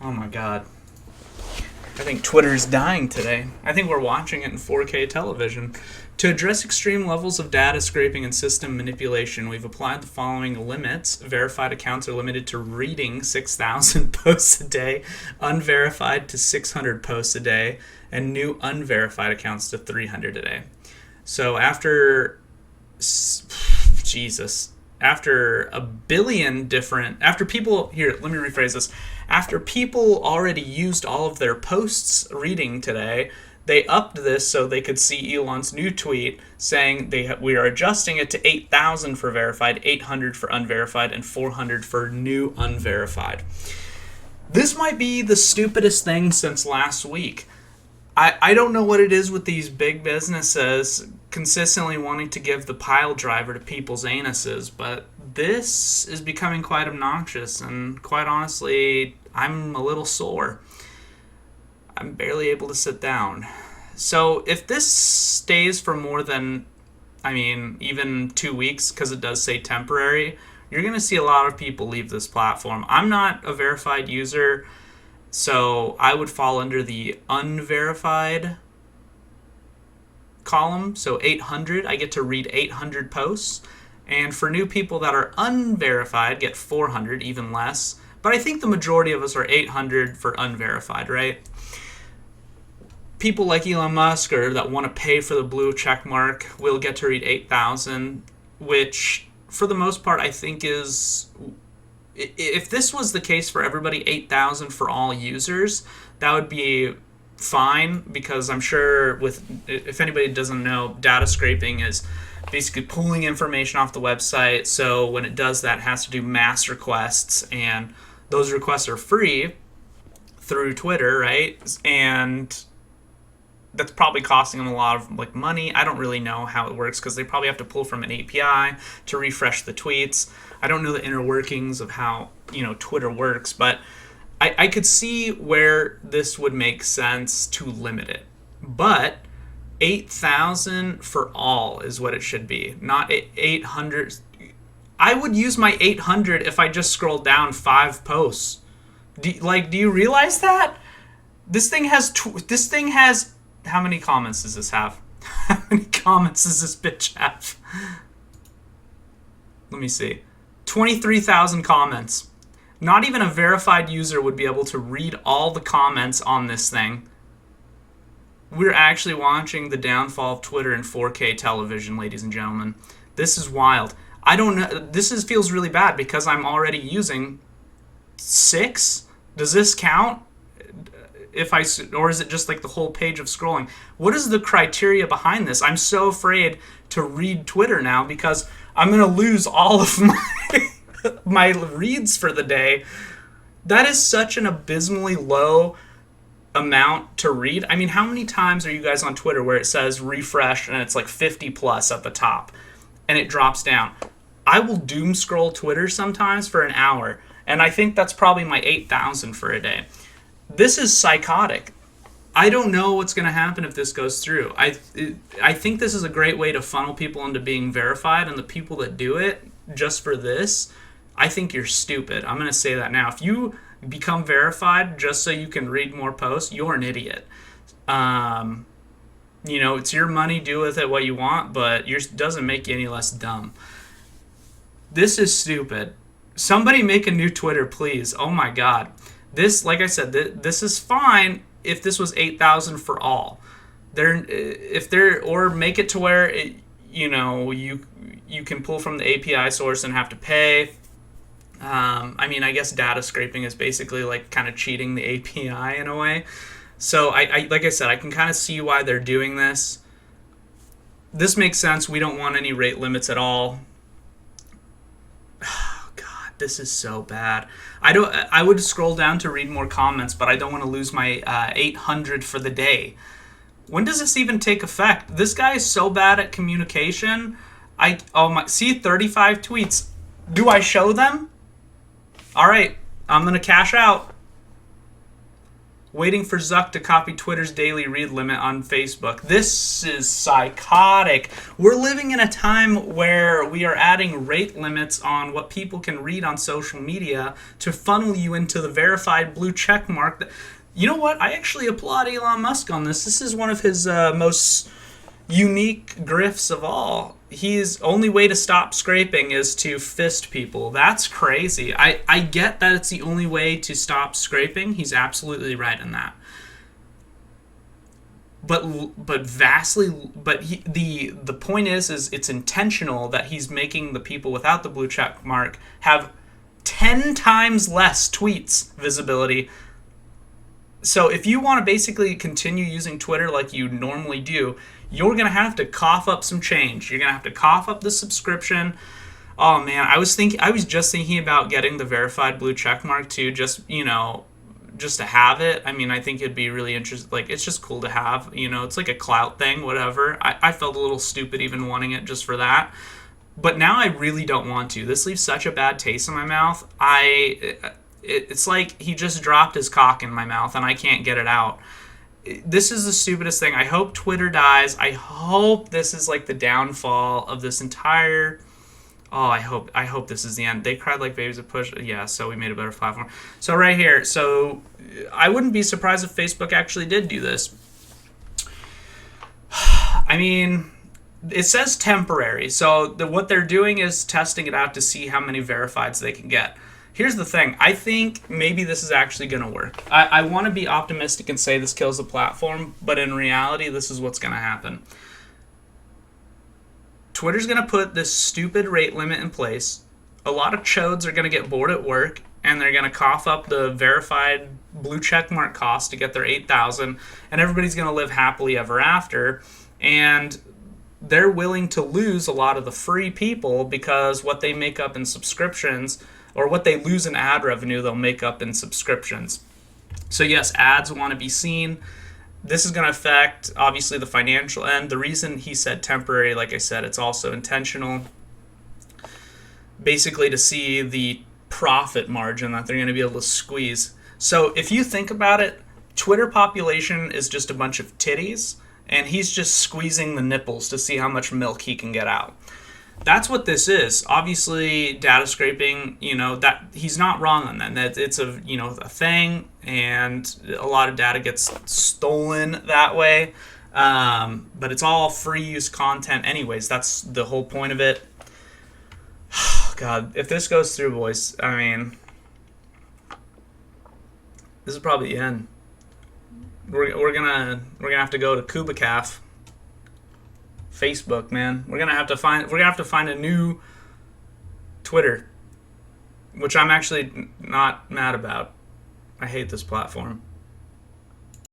Oh my god. I think Twitter's dying today. I think we're watching it in 4K television. To address extreme levels of data scraping and system manipulation, we've applied the following limits. Verified accounts are limited to reading 6,000 posts a day, unverified to 600 posts a day, and new unverified accounts to 300 a day. So after a billion different, after people, here, let me rephrase this. After people already used all of their posts reading today, they upped this so they could see Elon's new tweet saying we are adjusting it to 8,000 for verified, 800 for unverified, and 400 for new unverified. This might be the stupidest thing since last week. I don't know what it is with these big businesses consistently wanting to give the pile driver to people's anuses, but this is becoming quite obnoxious, and quite honestly, I'm a little sore. I'm barely able to sit down. So if this stays for more than, even 2 weeks, because it does say temporary, you're going to see a lot of people leave this platform. I'm not a verified user, so I would fall under the unverified column. So 800, I get to read 800 posts. And for new people that are unverified, get 400, even less. But I think the majority of us are 800 for unverified, right? People like Elon Musk or that want to pay for the blue check mark will get to read 8,000, which for the most part I think is, if this was the case for everybody, 8,000 for all users, that would be fine, because I'm sure if anybody doesn't know, data scraping is basically pulling information off the website. So when it does that, it has to do mass requests, and those requests are free through Twitter, right? And that's probably costing them a lot of money. I don't really know how it works, because they probably have to pull from an API to refresh the tweets. I don't know the inner workings of how Twitter works, but I could see where this would make sense to limit it. But 8,000 for all is what it should be, not 800. I would use my 800 if I just scrolled down 5 posts. Do you realize that? This thing has how many comments does this have? How many comments does this bitch have? Let me see. 23,000 comments. Not even a verified user would be able to read all the comments on this thing. We're actually watching the downfall of Twitter in 4K television, ladies and gentlemen. This is wild. I don't know. Feels really bad because I'm already using 6. Does this count? Or is it just like the whole page of scrolling? What is the criteria behind this? I'm so afraid to read Twitter now because I'm going to lose all of my reads for the day. That is such an abysmally low amount to read. I mean, how many times are you guys on Twitter where it says refresh and it's like 50 plus at the top and it drops down? I will doom scroll Twitter sometimes for an hour, and I think that's probably my 8,000 for a day. This is psychotic. I don't know what's going to happen if this goes through. I think this is a great way to funnel people into being verified, and the people that do it just for this, I think you're stupid. I'm going to say that now. If you become verified just so you can read more posts, you're an idiot. It's your money, do with it what you want, but it doesn't make you any less dumb. This is stupid. Somebody make a new Twitter, please. Oh my god. This, like I said, this is fine if this was 8,000 for all. Or make it to where you can pull from the API source and have to pay. I guess data scraping is basically like kind of cheating the API in a way. So I like I said, I can kind of see why they're doing this. This makes sense. We don't want any rate limits at all. Oh God, this is so bad. I would scroll down to read more comments, but I don't want to lose my 800 for the day. When does this even take effect? This guy is so bad at communication. See 35 tweets. Do I show them? All right, I'm gonna cash out. Waiting for Zuck to copy Twitter's daily read limit on Facebook. This is psychotic. We're living in a time where we are adding rate limits on what people can read on social media to funnel you into the verified blue check mark. You know what? I actually applaud Elon Musk on this. This is one of his most unique grifts of all. His only way to stop scraping is to fist people. That's crazy. I get that it's the only way to stop scraping. He's absolutely right in that. The point is it's intentional that he's making the people without the blue check mark have 10 times less tweets visibility. So if you want to basically continue using Twitter like you normally do, you're going to have to cough up some change. You're going to have to cough up the subscription. Oh man, I was just thinking about getting the verified blue check mark too, just to have it. I mean, I think it'd be really interesting. Like, it's just cool to have, it's like a clout thing, whatever. I felt a little stupid even wanting it just for that. But now I really don't want to. This leaves such a bad taste in my mouth. It's like he just dropped his cock in my mouth and I can't get it out. This is the stupidest thing. I hope Twitter dies. I hope this is like the downfall of this entire... Oh, I hope this is the end. They cried like babies at push. Yeah, so we made a better platform. So right here. So I wouldn't be surprised if Facebook actually did do this. I mean, it says temporary. So what they're doing is testing it out to see how many verifieds they can get. Here's the thing. I think maybe this is actually going to work. I want to be optimistic and say this kills the platform, but in reality, this is what's going to happen. Twitter's going to put this stupid rate limit in place. A lot of chodes are going to get bored at work, and they're going to cough up the verified blue checkmark cost to get their 8,000, and everybody's going to live happily ever after. And they're willing to lose a lot of the free people because what they make up in subscriptions, or what they lose in ad revenue, they'll make up in subscriptions. So yes, ads want to be seen. This is going to affect, obviously, the financial end. The reason he said temporary, like I said, it's also intentional. Basically to see the profit margin that they're going to be able to squeeze. So if you think about it, Twitter population is just a bunch of titties, and he's just squeezing the nipples to see how much milk he can get out. That's what this is. Obviously, data scraping, that he's not wrong on that. That it's a thing, and a lot of data gets stolen that way. But it's all free use content anyways. That's the whole point of it. God, if this goes through, boys, I mean, this is probably the end. We're gonna have to go to Kubacaf. Facebook, man. We're gonna have to find a new Twitter, which I'm actually not mad about. I hate this platform.